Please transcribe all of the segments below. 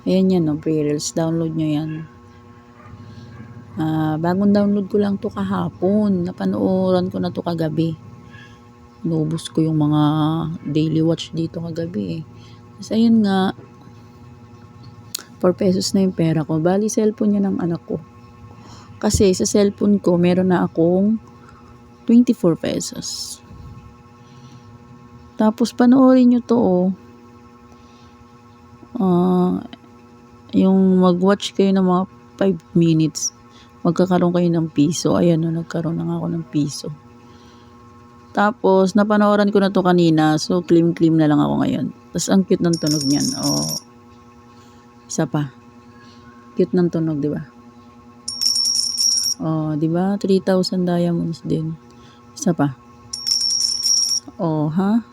Ayan yan, no, pre-reels. Download nyo yan. Bagong download ko lang to kahapon. Napanooran ko na to kagabi. Inubos ko yung mga daily watch dito kagabi eh. Tapos ayun nga, 4 pesos na yung pera ko. Bali, cellphone niya ng anak ko. Kasi sa cellphone ko, meron na akong 24 pesos. Tapos panoorin nyo to oh. Yung mag-watch kayo ng mga 5 minutes, magkakaroon kayo ng piso. Ayan o, nagkaroon na ako ng piso. Tapos, napanooran ko na to kanina. So, claim na lang ako ngayon. Tapos, ang cute ng tunog niyan. Oh, isa pa. Cute ng tunog, di ba? Oh, di ba? 3,000 diamonds din. Isa pa. Oh, ha?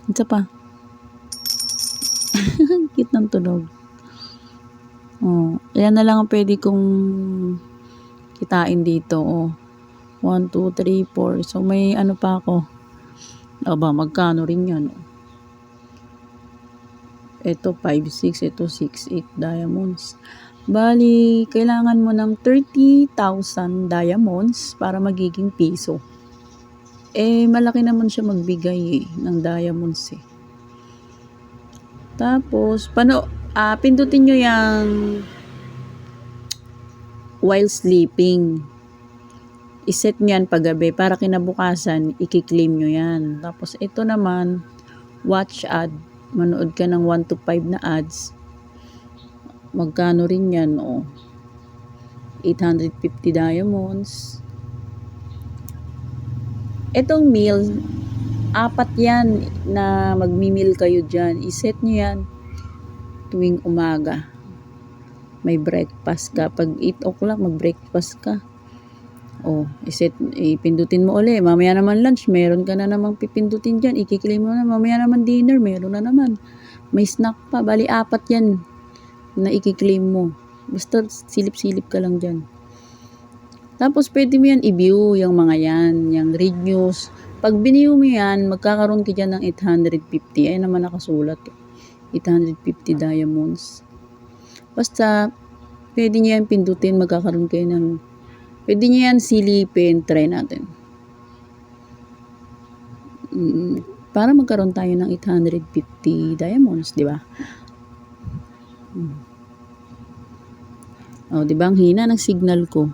Isa pa. Cute ng tunog. Oh, ayan na lang ang pwede kong kitain dito. Oh, 1, 2, 3, 4. So, may ano pa ako. Aba, magkano rin yan? Ito, 5, 6. Ito, 6, 8 diamonds. Bali, kailangan mo ng 30,000 diamonds para magiging piso. Eh, malaki naman siya magbigay eh, ng diamonds eh. Tapos, pindutin nyo yung while sleeping. Iset nyo yan paggabi para kinabukasan, i-claim nyo yan. Tapos, ito naman, watch ad. Manood ka ng 1 to 5 na ads. Magkano rin yan, oh. 850 diamonds. Itong meal, 4 yan na magmi-meal kayo dyan. Iset nyo yan tuwing umaga. May breakfast ka. Pag 8 o'clock, mag-breakfast ka. Oh, ipindutin mo ulit. Mamaya naman lunch, meron ka na namang pipindutin dyan. I-claim mo na. Mamaya naman dinner, meron na naman. May snack pa. Bali, 4 yan na i-claim mo. Basta silip-silip ka lang dyan. Tapos, pwede mo yan i-view yung mga yan. Yung read news. Pag biniw mo yan, magkakaroon ka dyan ng 850. Ay naman nakasulat. 850 diamonds. Basta, pwede nyo yan pindutin. Magkakaroon kayo ng... Pwede nyo yan silipin. Try natin. Para magkaroon tayo ng 850 diamonds. Di ba? Oh, di ba? Ang hina ng signal ko.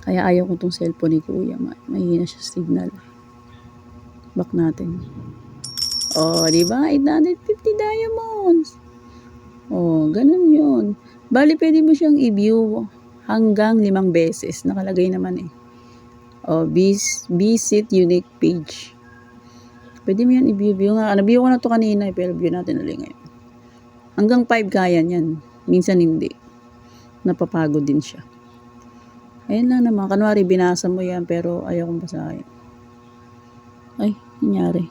Kaya ayaw ko tong cellphone ni Kuya. Mahina siya signal. Back natin. Oh, di ba? 850 diamonds. Oh, ganun yun. Bali, pwede mo siyang i-view hanggang 5 beses. Nakalagay naman eh. Oh, visit unique page. Pwede mo yan i-view. Nabview ko na to kanina, pero view natin ulit ngayon. Hanggang 5 kaya yan. Minsan hindi. Napapagod din siya. Ayun lang naman. Kanwari, binasa mo yan, pero ayaw kong basahin. Ay, nangyari.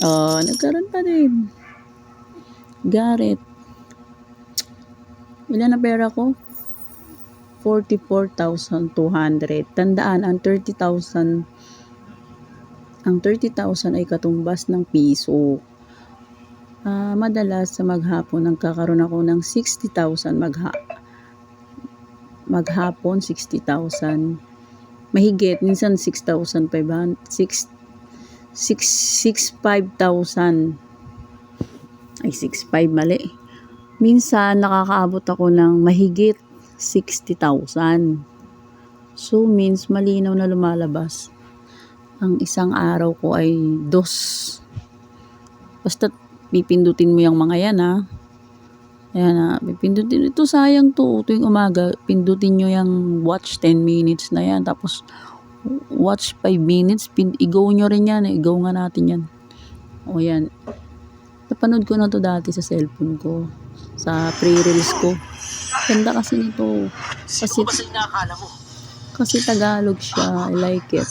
Oh, nagkaroon pa din. Garrett. Ilan na pera ko? 44,200. Tandaan, ang 30,000 ay katumbas ng piso. Madalas sa maghapon, nagkakaroon ako ng 60,000 maghapon, 60,000. Mahigit, minsan 6,500, 5,000. Ay, 6,500, mali. Minsan, nakakaabot ako ng mahigit 60,000. So, means malinaw na lumalabas. Ang isang araw ko ay 2. Basta, pipindutin mo yung mga yan, ha. Ayan na, pipindutin. Ito, sayang to. Tuwing umaga, pindutin nyo yung watch 10 minutes na yan. Tapos, watch 5 minutes. I-go nyo rin yan. I-go nga natin yan. O, yan. Napanood ko na to dati sa cellphone ko. Sa pre-reels ko. Ganda kasi nito. Kasi Tagalog siya. I like it.